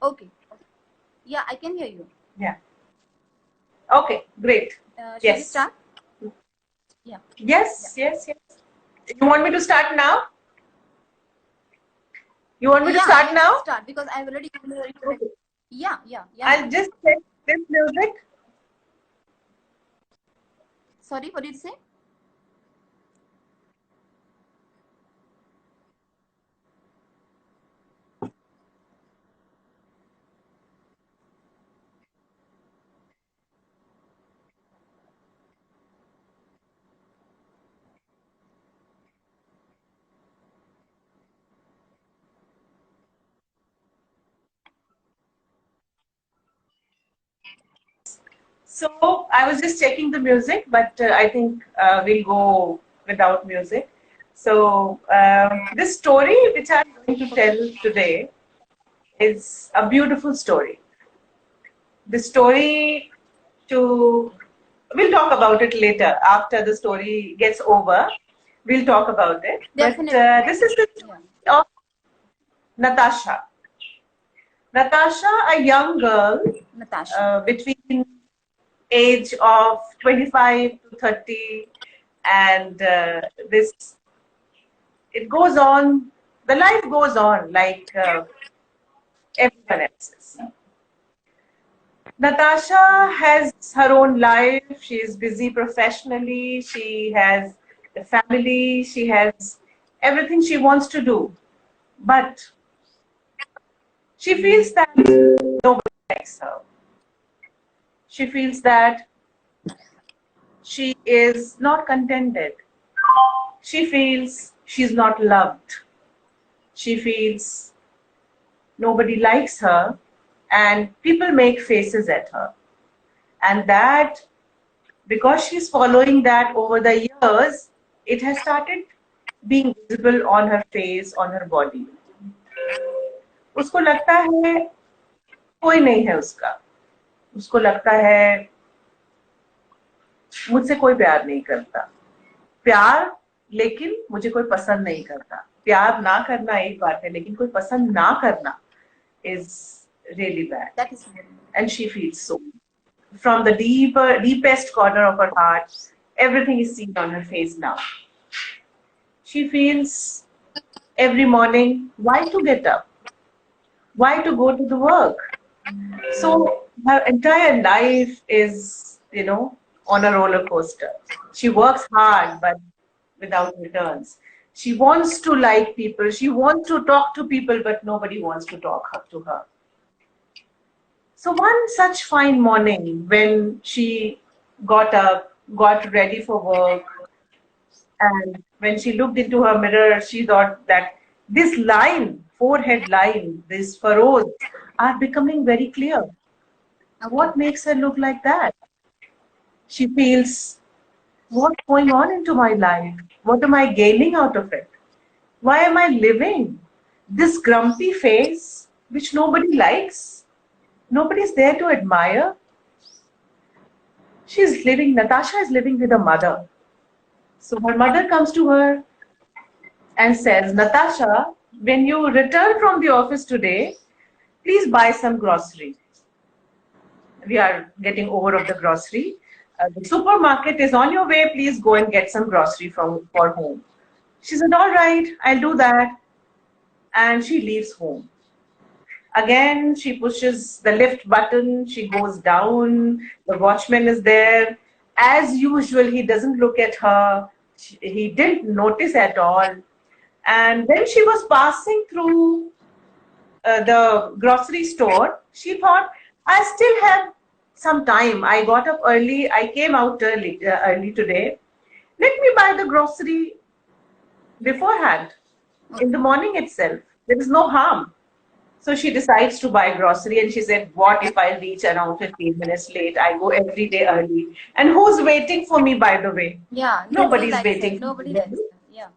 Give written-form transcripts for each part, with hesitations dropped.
Okay. Yeah, I can hear you. Yeah. Okay, great. Should we Yes. start? Yeah. Yes, yes, yes. You want me to start now? You want me to Yeah, start you now? can start because I've already given you the introduction. Okay. Yeah. I'll just check this music. Sorry, what did you say? So I was just checking the music, but I think we'll go without music. So this story which I'm going to tell today is a beautiful story. The story to we'll talk about it later after the story gets over. We'll talk about it. Definitely. But this is the story of Natasha. Natasha, a young girl Natasha. between age of 25 to 30, and this it goes on. The life goes on like everyone else's. Natasha has her own life. She is busy professionally. She has a family. She has everything she wants to do. But she feels that nobody likes her. She feels that she is not contented. She feels she's not loved. She feels nobody likes her and people make faces at her. And that, because she's following that over the years, it has started being visible on her face, on her body. उसको लगता है कोई नहीं है उसका. उसको लगता है मुझसे कोई प्यार नहीं करता. प्यार लेकिन मुझे कोई पसंद नहीं करता. प्यार ना करना एक बात है, लेकिन कोई पसंद ना करना is really bad. That is very And she feels so. From the deepest corner of her heart, everything is seen on her face now. She feels every morning why to get up, why to go to the work. So her entire life is, on a roller coaster. She works hard, but without returns. She wants to like people. She wants to talk to people, but nobody wants to talk to her. So one such fine morning when she got up, got ready for work, and when she looked into her mirror, she thought that this line, forehead line, these furrows are becoming very clear. What makes her look like that? She feels, what's going on into my life? What am I gaining out of it? Why am I living? This grumpy face, which nobody likes, nobody's there to admire. Natasha is living with a mother. So her mother comes to her and says, Natasha, when you return from the office today, please buy some grocery. We are getting over of the grocery. The supermarket is on your way. Please go and get some grocery for home. She said, all right, I'll do that. And she leaves home. Again, she pushes the lift button. She goes down. The watchman is there. As usual, he doesn't look at her. He didn't notice at all. And when she was passing through the grocery store, she thought, I still have some time. I got up early. I came out early today. Let me buy the grocery beforehand, in the morning itself. There is no harm. So she decides to buy grocery and she said, what if I reach around 15 minutes late? I go every day early. And who's waiting for me, by the way? Yeah. Nobody's waiting. Nobody likes her. Yeah.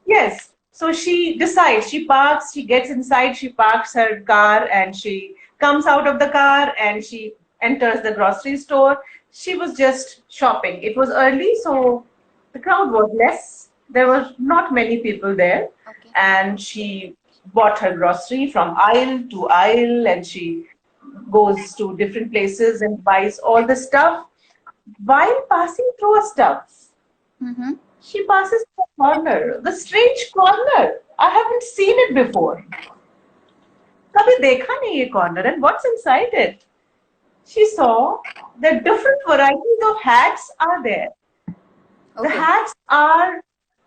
Yes. So she decides, she parks, she gets inside, she parks her car and she comes out of the car and she enters the grocery store. She was just shopping. It was early, so the crowd was less. There were not many people there. Okay. And she bought her grocery from aisle to aisle, and she goes to different places and buys all the stuff. While passing through a stuff, Mm-hmm. she passes through a corner, the strange corner. I haven't seen it before. कभी देखा नहीं ये corner, and what's inside it? She saw that different varieties of hats are there. The Okay. hats are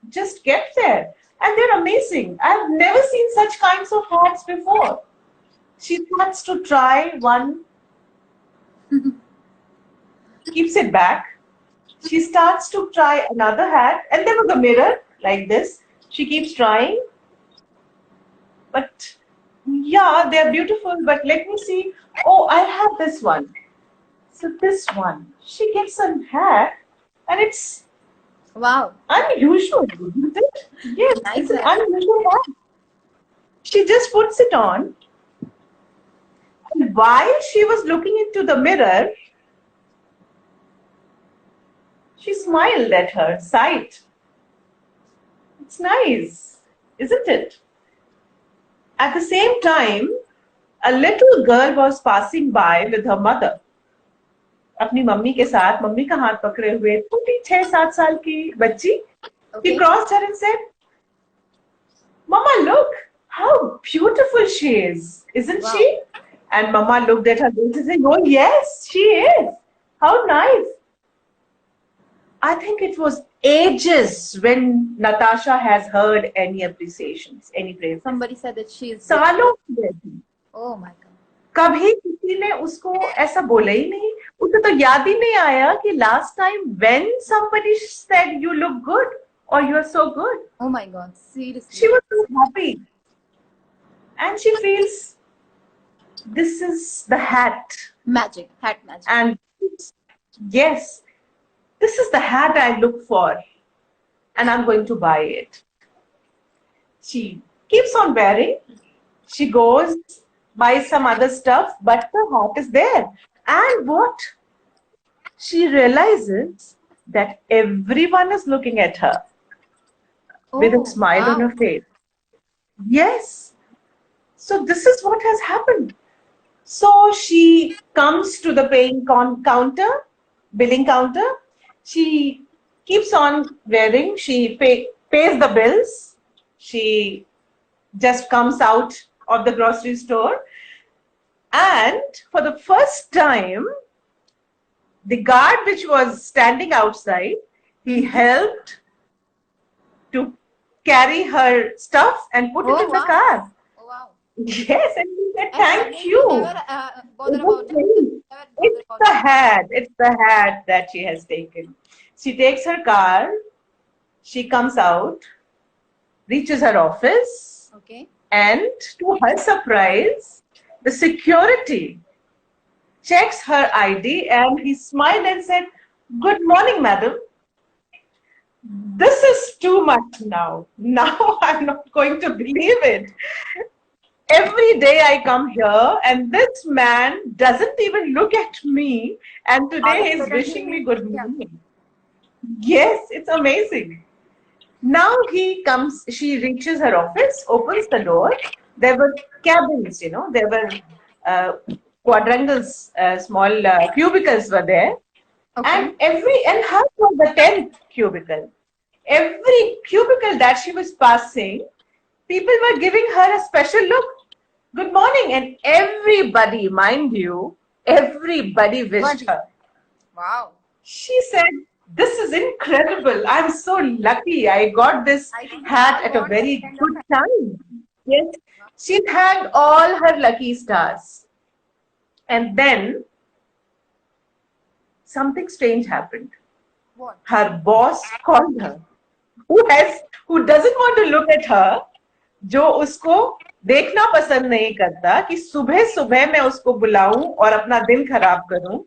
just kept there, and they're amazing. I've never seen such kinds of hats before. She starts to try one, keeps it back. She starts to try another hat, and there was a mirror like this. She keeps trying, but yeah, they're beautiful, but let me see. Oh, I have this one. So this one, she gets a hat, and it's Wow. unusual, isn't it? Yes, Nice it's an hat. unusual hat. She just puts it on, and while she was looking into the mirror, she smiled at her sight. It's nice, isn't it? At the same time, a little girl was passing by with her mother. अपनी mummy के साथ, mummy का हाथ पकड़े हुए छोटी 6-7 साल की बच्ची. He Okay. crossed her and said, Mama, look how beautiful she is, isn't Wow. she? And Mama looked at her and said, oh yes, she is. How nice. I think it was ages when Natasha has heard any appreciations, any praise. Somebody said that she is. सालों की बैठी. Oh my God. कभी किसी ने उसको ऐसा बोला ही नहीं. उसे तो याद ही नहीं आया कि last time when somebody said you look good or you are so good, Oh my God. Seriously. she was so happy. And she feels this is the hat. Magic. Hat magic. And yes, this is the hat I look for. And I'm going to buy it. She keeps on wearing. She goes, buys some other stuff, but the hat is there. And what? She realizes that everyone is looking at her with Oh, a smile on wow. her face. Yes. So this is what has happened. So she comes to the paying counter, billing counter. She keeps on wearing. She pays the bills. She just comes out of the grocery store. And for the first time, the guard which was standing outside, he helped to carry her stuff and put it Oh, in the wow. car. Oh, wow. Yes, and he said, And thank you you. never bother It about was it. me. Never bother It's about the it. hat. It's the hat that she has taken. She takes her car. She comes out, reaches her office, Okay. and to her surprise, the security checks her ID, and he smiled and said, good morning, madam. This is too much now. Now I'm not going to believe it. Every day I come here and this man doesn't even look at me, and today he's wishing me good morning. Yes, it's amazing. Now he comes, she reaches her office, opens the door. There were cabins, there were quadrangles, small cubicles were there. Okay. And hers was the 10th cubicle. Every cubicle that she was passing, people were giving her a special look. Good morning. And everybody, mind you, everybody wished her. Wow. She said, this is incredible. I'm so lucky. I got this I think hat I at a want very that kind of good hat. time. Yes. She had all her lucky stars. And then something strange happened. What? Her boss called her. Who doesn't want to look at her, जो उसको देखना पसंद नहीं करता कि सुबह सुबह मैं उसको बुलाऊं और अपना दिन खराब करूं.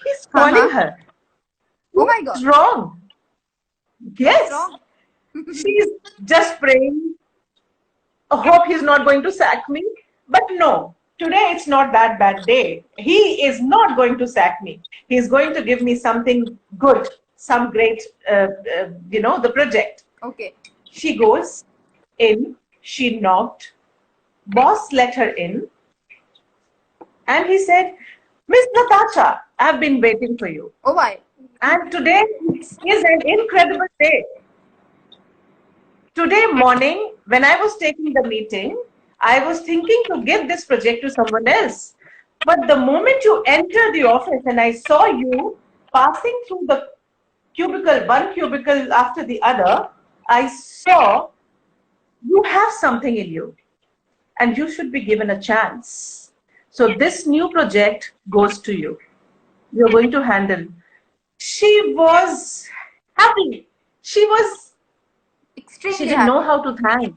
He's calling her. Oh my What's God. wrong? Yes. Wrong. She's just praying. I hope he's not going to sack me. But no, today it's not that bad day. He is not going to sack me. He's going to give me something good, some great, the project. Okay. She goes in, she knocked, Boss let her in and he said, Miss Natasha, I've been waiting for you. Oh my. And today is an incredible day. Today morning, when I was taking the meeting, I was thinking to give this project to someone else. But the moment you enter the office and I saw you passing through the cubicle, one cubicle after the other, I saw you have something in you and you should be given a chance. So this new project goes to you. You're going to handle. She was happy. She Extremely didn't happy. know how to thank.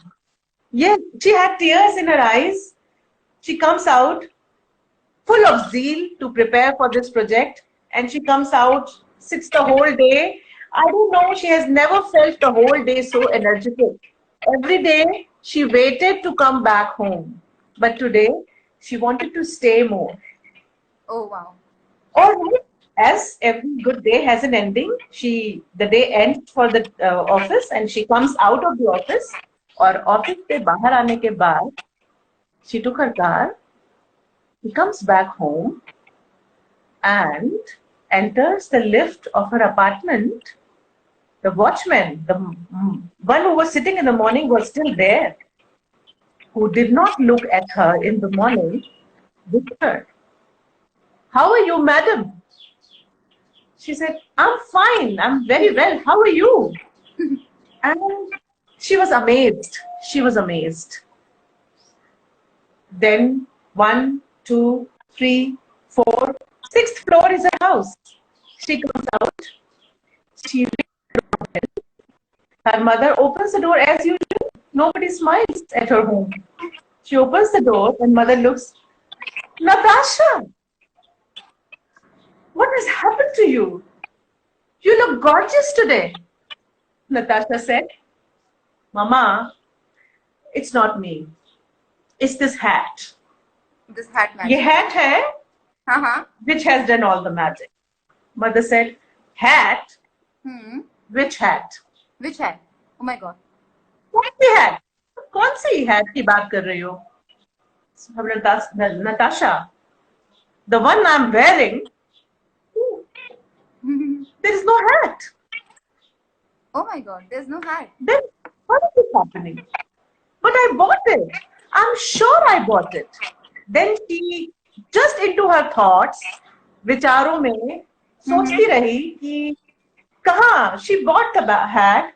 Yes, she had tears in her eyes. She comes out full of zeal to prepare for this project, and she comes out, sits the whole day. I don't know, she has never felt the whole day so energetic. Every day she waited to come back home, but today she wanted to stay more. Oh wow. All right, as every good day has an ending, the day ends for the office and she comes out of the office. और office से बाहर आने के बाद she took her car, she comes back home and enters the lift of her apartment. The watchman, the one who was sitting in the morning, was still there, who did not look at her in the morning, whispered, "How are you, madam?" She said, "I'm fine, I'm very well. How are you?" And she was amazed. She was amazed. Then 1, 2, 3, 4, sixth floor is her house. She comes out. She Her mother opens the door as usual. Nobody smiles at her home. She opens the door and mother looks, "Natasha, what has happened to you? You look gorgeous today." Natasha said, "Mama, it's not me. It's this hat. This hat Ye magic. hat hai Uh-huh. which has done all the magic." Mother said, "Hat? Hmm. Which hat? Which hat? Oh my god. कौन सी hat? कौन सी hat की बात कर रही हो?" Natasha, the one I'm wearing, there is no hat. Oh my god. There's no hat. Then what is happening? But I bought it. I'm sure I bought it. Then she, just into her thoughts, विचारों में सोचती रही कि कहाँ, she bought the hat,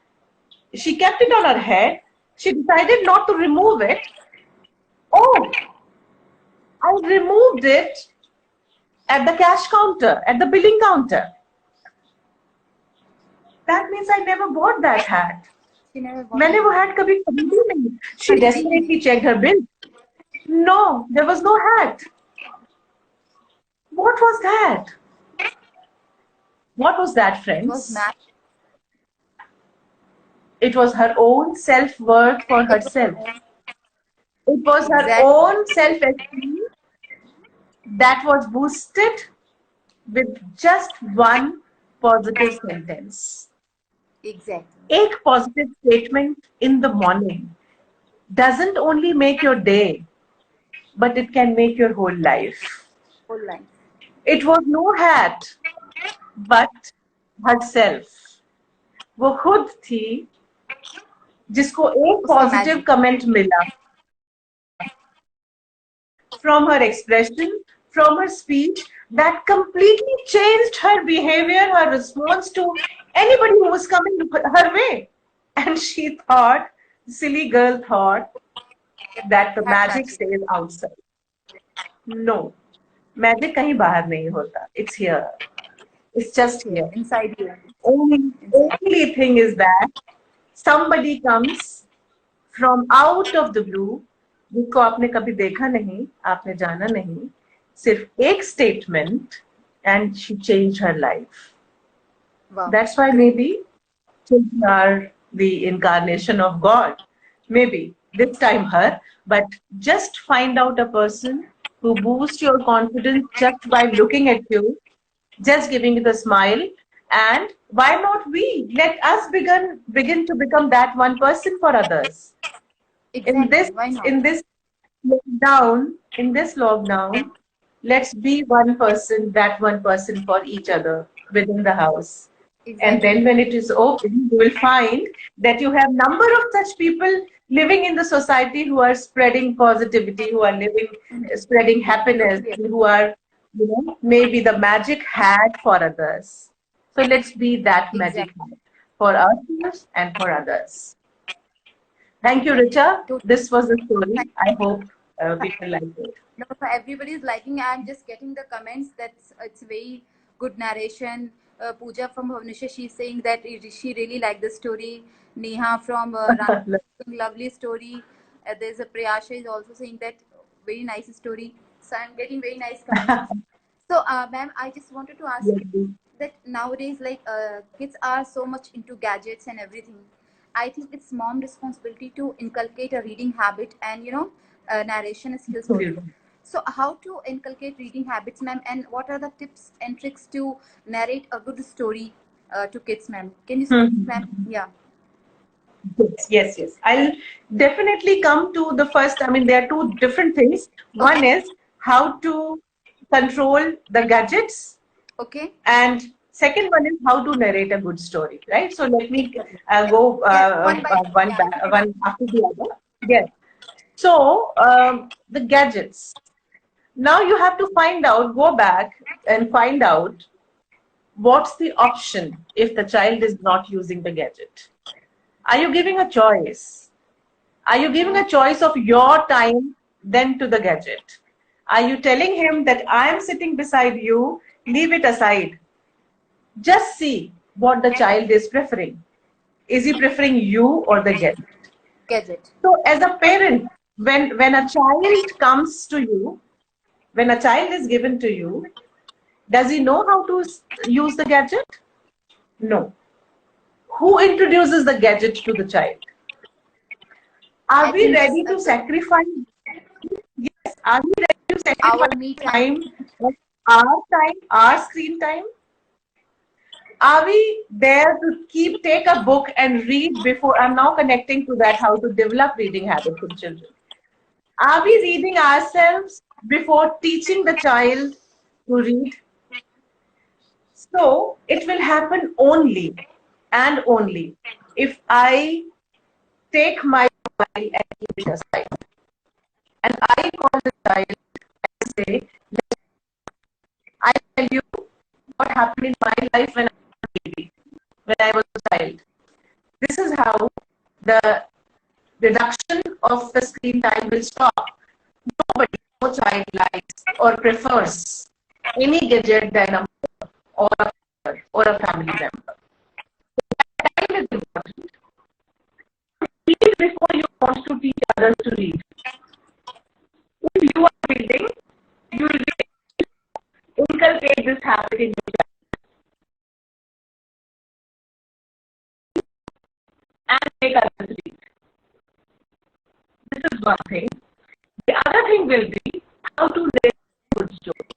she kept it on her head, she decided not to remove it. Oh, I removed it at the cash counter, at the billing counter. That means I never bought that hat. She never bought मैंने it. वो hat कभी खरीदी नहीं. She desperately checked her bill. No, there was no hat. What was that? What was that, friends? It was mad. It was her own self-worth for herself. It was her Exactly. own self-esteem that was boosted with just one positive sentence. Exactly. A positive statement in the morning doesn't only make your day, but it can make your whole life. Whole line. It was no hat, but herself. वो खुद थी जिसको एक उसका positive magic. Comment मिला from her expression, from her speech, that completely changed her behavior, her response to anybody who was coming her way. And she thought, silly girl thought, that the magic stays outside. No, magic kahin bahar nahi hota. It's here. It's just here. Inside you. Only thing is that somebody comes from out of the blue, जिसको आपने कभी देखा नहीं, आपने जाना नहीं, सिर्फ एक statement, and she changed her life. Wow. That's why maybe children are the incarnation of God. Maybe this time her, but just find out a person who boosts your confidence just by looking at you, just giving you the smile, and why not we? Let us begin to become that one person for others. Exactly. In this Why not? in this lockdown, in this lockdown, let's be that one person for each other within the house. And Exactly. then when it is open, you will find that you have number of such people living in the society who are spreading positivity, who are spreading happiness, Totally. who are, maybe the magic hat for others. So let's be that magic Exactly. hat for ourselves and for others. Thank you, Richa. Totally. This was the story. Thank I hope people like it. No, so everybody's liking. I'm just getting the comments. That's it's very good narration. Pooja from Bhubaneswar, she's saying that she really liked the story. Neha from lovely story. There's a Priyasha is also saying that very nice story. So I'm getting very nice comments. So, ma'am, I just wanted to ask Yes, you that nowadays, like, kids are so much into gadgets and everything. I think it's mom responsibility to inculcate a reading habit and narration skills also. absolutely. So, how to inculcate reading habits, ma'am, and what are the tips and tricks to narrate a good story to kids, ma'am? Can you speak, ma'am? Yeah. Yes, yes, yes. I'll definitely come to the first. I mean, there are two different things. One Okay. is how to control the gadgets, Okay. and second one is how to narrate a good story, right? So let me Exactly. go Yes. One by one. one Yeah. If you can. one after the other. Yes. So the gadgets. Now you have to find out, go back and find out what's the option if the child is not using the gadget. Are you giving a choice? Are you giving a choice of your time then to the gadget? Are you telling him that I am sitting beside you, leave it aside? Just see what the child is preferring. Is he preferring you or the gadget? Gadget. So, as a parent, when a child comes to you, when a child is given to you, does he know how to use the gadget? No. Who introduces the gadget to the child? Are I we think it's ready to sacrifice? Yes. Are we ready to our sacrifice me time. time, time, our screen time? Are we there to take a book and read before? I'm now connecting to that, how to develop reading habits in children. Are we reading ourselves before teaching the child to read? So it will happen only and only if I take my mobile and keep it aside. And I call the child and say, I tell you what happened in my life when I was a baby, when I was a child. This is how the reduction of the screen time will stop. Nobody, no child likes or prefers any gadget than a mother or a father or a family member. Time is important. Read before you want to teach others to read. If you are reading, you will inculcate this habit in your child and make others read. This is one thing. The other thing will be how to narrate a good story.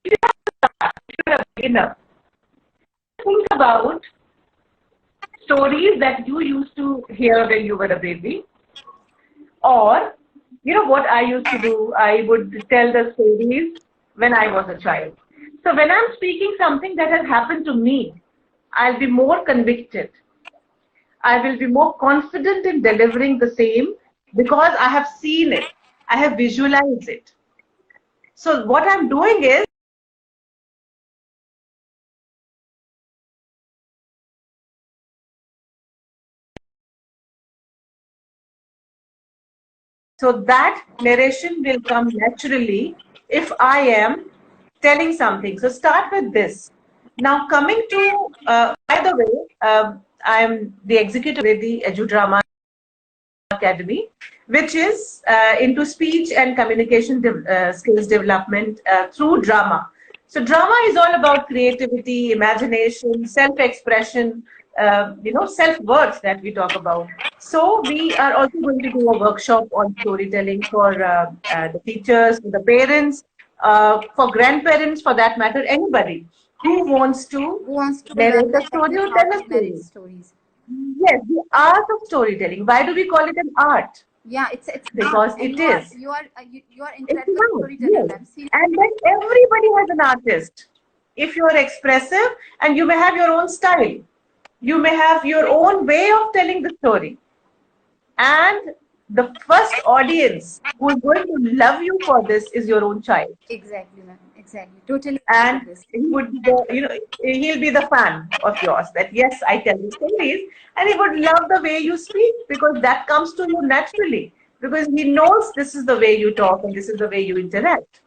If you have to start, if you're a beginner, think about stories that you used to hear when you were a baby, or what I used to do, I would tell the stories when I was a child. So when I'm speaking something that has happened to me, I'll be more convicted. I will be more confident in delivering the same because I have seen it. I have visualized it. So what I'm doing is, so that narration will come naturally if I am telling something. So start with this. Now coming to, by the way, I am the executive with the EduDrama Academy, which is into speech and communication skills development through drama. So drama is all about creativity, imagination, self-expression, self-worth that we talk about. So we are also going to do a workshop on storytelling for the teachers, for the parents, for grandparents, for that matter, anybody who wants to Who wants to learn narrate the a story technique or how tell a to narrate story. stories? Yes, the art of storytelling. Why do we call it an art? Yeah, it's art, because and it is. you are It's incredible art, storyteller, yes. ma'am. See, And then everybody has an artist. If you are expressive, and you may have your own style, you may have your own way of telling the story. And the first audience who is going to love you for this is your own child. exactly, ma'am. Exactly. Totally agree And with this. he would be the, he'll be the fan of yours, that yes, I tell you stories, and he would love the way you speak, because that comes to you naturally, because he knows this is the way you talk and this is the way you interact.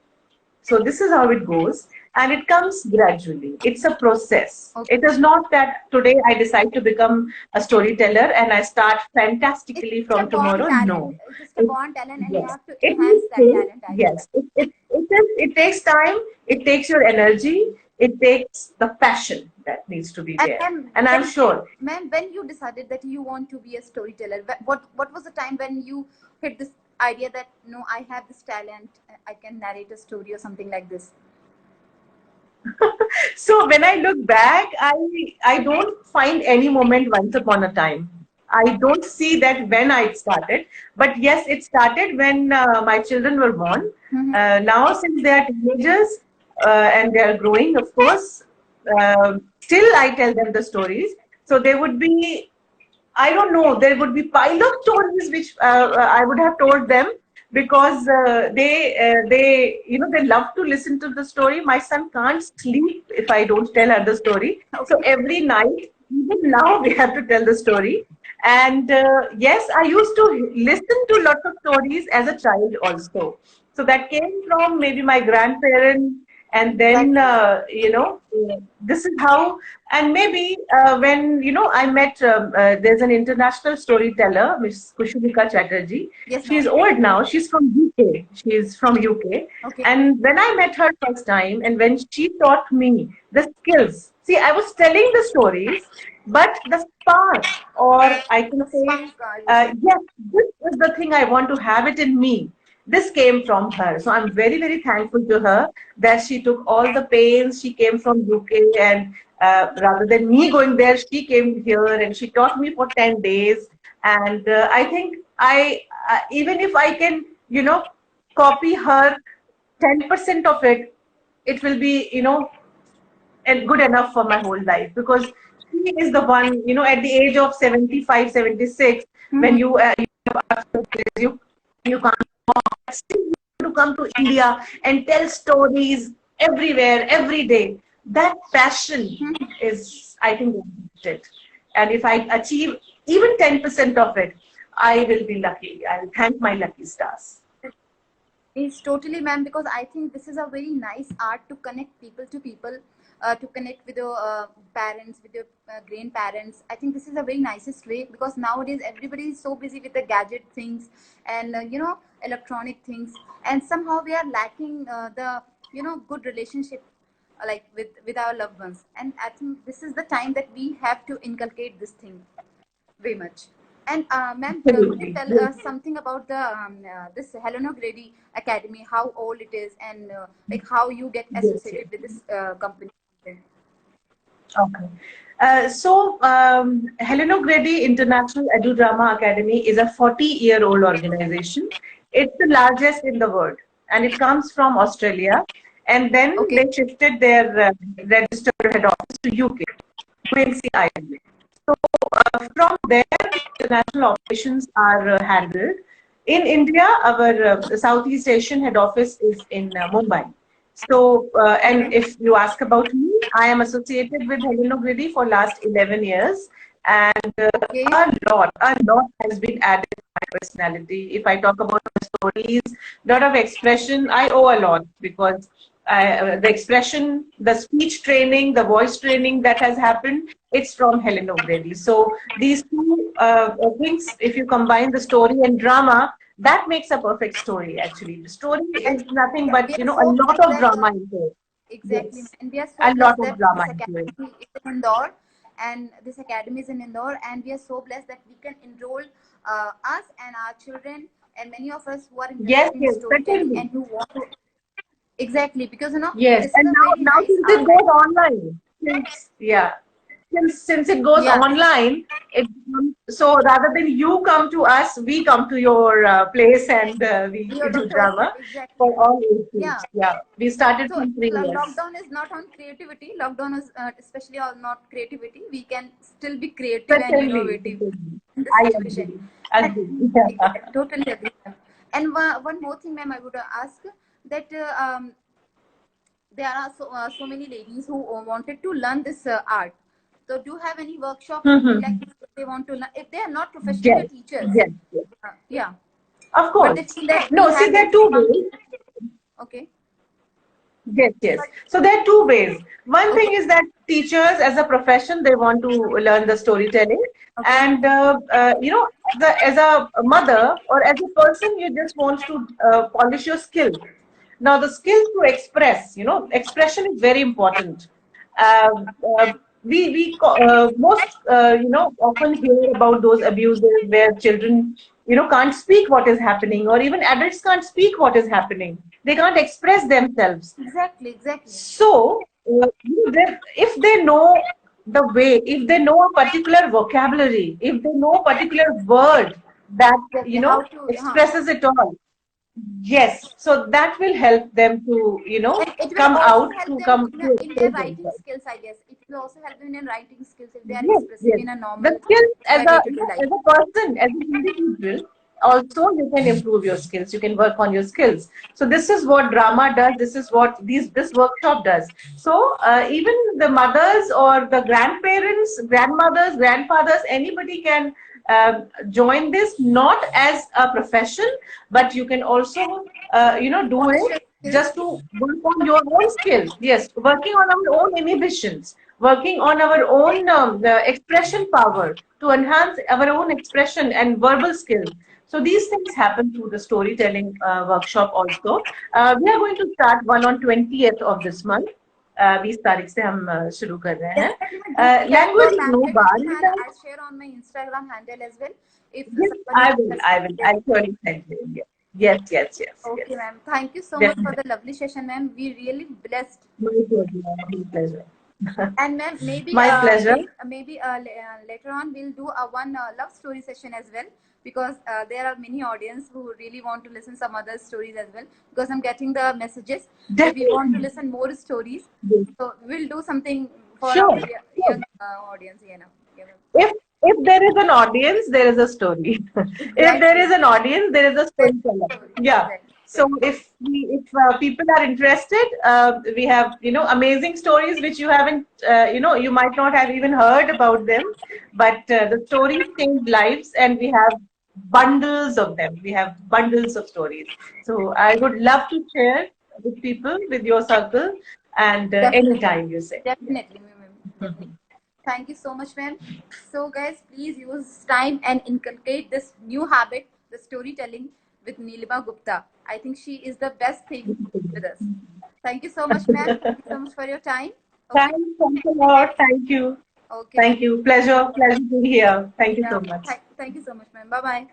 So this is how it goes, and it comes gradually. It's a process. Okay. It is not that today I decide to become a storyteller and I start It's fantastically just a from born tomorrow. talent. No. It's just a It, born talent, and you yes. have to It enhance will that take, talent, I feel. yes. It takes time. It takes your energy. It takes the passion that needs to be And there. And I'm sure. ma'am, when you decided that you want to be a storyteller, what was the time when you hit this idea that no, I have this talent, I can narrate a story or something like this? So when I look back, I don't find any moment once upon a time. I don't see that when I started, but yes, it started when my children were born. Mm-hmm. Now, since they are teenagers and they are growing, of course, still I tell them the stories. So they would be, I don't know, there would be pile of stories which I would have told them, because they love to listen to the story. My son can't sleep if I don't tell her the story. So Okay. every night, even now, we have to tell the story. And yes, I used to listen to lots of stories as a child also. So that came from maybe my grandparents, and then Exactly. this is how. And maybe when I met, there's an international storyteller, Miss Kushubika Chatterjee. Yes, She's ma'am. old now. She's from UK. She's from UK. Okay. And when I met her first time, and when she taught me the skills, see, I was telling the stories, but the spark, or I can The say, spark, you said. yes, this is the thing I want to have it in me. This came from her. So I'm very, very thankful to her that she took all the pains. She came from UK, and rather than me going there, she came here and she taught me for 10 days. And I think even if I can, copy her 10% of it, it will be, and good enough for my whole life, because she is the one, at the age of 75, 76, Mm-hmm. when you you can't still to come to India and tell stories everywhere, every day. That passion is, I think, it. And if I achieve even 10% of it, I will be lucky. I'll thank my lucky stars. It's totally, ma'am, because I think this is a very nice art to connect people to people, to connect with your parents, with your grandparents. I think this is a very nicest way, because nowadays everybody is so busy with the gadget things and electronic things, and somehow we are lacking the good relationship like with our loved ones. And I think this is the time that we have to inculcate this thing very much. And ma'am, could you Absolutely. tell Yes. us something about the this Helen O'Grady Academy? How old it is, and like how you get Yes, yes. associated with this company? Okay. Helen O'Grady International Edu Drama Academy is a 40-year-old organization. It's the largest in the world, and it comes from Australia. And then Okay. they shifted their registered head office to UK, Quincy Island. So from there, international operations are handled. In India, our Southeast Asian head office is in Mumbai. So, and if you ask about me, I am associated with Helen O'Grady for last 11 years, and Okay. a lot has been added to my personality. If I talk about my stories, lot of expression, I owe a lot, because the expression, the speech training, the voice training that has happened, it's from Helen O'Grady. So these two things, if you combine the story and drama, that makes a perfect story. Actually, the story is nothing Yeah, but we are a so lot blessed of that drama into it. exactly, Yes, and we are so a lot blessed of that drama this into it. academy is in Indore, and this academy is in Indore, and we are so blessed that we can enroll us and our children, and many of us who are Yes, interested in yes, storytelling certainly. and who want to. Exactly, because Yes, this is and a now very now nice since it art. And goes online, since it goes yeah, online, it becomes So rather than you come to us, we come to your place and we do drama Exactly. for all age Yeah. groups. Yeah, we started So from 3 years. lockdown is not on creativity. Lockdown is especially on not creativity. We can still be creative and Certainly. innovative in this I situation. agree. And Agree. Yeah. totally agree, ma'am. And one more thing, ma'am, I would ask that there are so many ladies who wanted to learn this art. So do you have any workshop, something like this, if they want to learn? If they are not professional Yes, teachers, yes, yes. yeah, Of but they course. feel that we No, see, have there that are two spunk. ways. Okay. Yes, yes. So there are two ways. One Okay. thing is that teachers, as a profession, they want to learn the storytelling, Okay. and you know, as a mother or as a person, you just want to polish your skill. Now, the skill to express, you know, expression is very important. Uh, uh, most you know, often hear about those abuses where children, you know, can't speak what is happening, or even adults can't speak what is happening. They can't express themselves. Exactly. Exactly. So, if they know the way, if they know a particular vocabulary, if they know a particular word that, Exactly. you How know, to? expresses it all, yes, so that will help them to, you know, And it will come also out, help to them come in, to in their express writing themselves. skills, I guess. It will also help them in writing skills if they are Yes, expressing yes. in a The normal skills as a, you day-to-day know, life. as a person, as an individual, also you can improve your skills. You can work on your skills. So this is what drama does. This is what this workshop does. So even the mothers or the grandparents, grandmothers, grandfathers, anybody can join this, not as a profession, but you can also you know, do Polish it your skills. just to work on your own skills. Yes, working on our own inhibitions, working on our own the expression power to enhance our own expression and verbal skills. So these things happen through the storytelling workshop also. We are going to start one on 20th of this month. 20 तारीख से हम शुरू कर रहे Definitely, do हैं. share your Language is no bar pamphlet in and that. I'll share on my Instagram handle as well. If Yes, someone is I will. I interested, will. yes. I'll surely send you. Yes, yes, yes, yes. Okay, ma'am. Thank you so much for Definitely. the lovely session, ma'am. We really blessed. My pleasure. My pleasure. And ma'am, maybe My pleasure. later on we'll do a one love story session as well, because there are many audience who really want to listen some other stories as well, because I'm getting the messages that we want to Definitely. listen more stories. Yes. So we'll do something for Sure. our Sure. young audience, you know. Yeah, ma'am. If there is an audience, there is a story. If there Exactly. is an audience, there is a That's storyteller. the story. Yeah. Exactly. So if people are interested, we have, you know, amazing stories which you haven't you know, you might not have even heard about them, but the stories change lives, and we have bundles of them. We have bundles of stories. So I would love to share with people, with your circle, and Definitely. anytime you say. Definitely, ma'am. Definitely. Thank you so much, ma'am. So, guys, please use time and inculcate this new habit, the storytelling with Nilima Gupta. I think she is the best thing with us. Thank you so much, ma'am. Thank you so much for your time. Okay. Thanks a lot. Thank you. Okay, ma'am. Thank you. Pleasure to be here. Thank you Yeah. so much. Thank you so much, ma'am. Bye bye.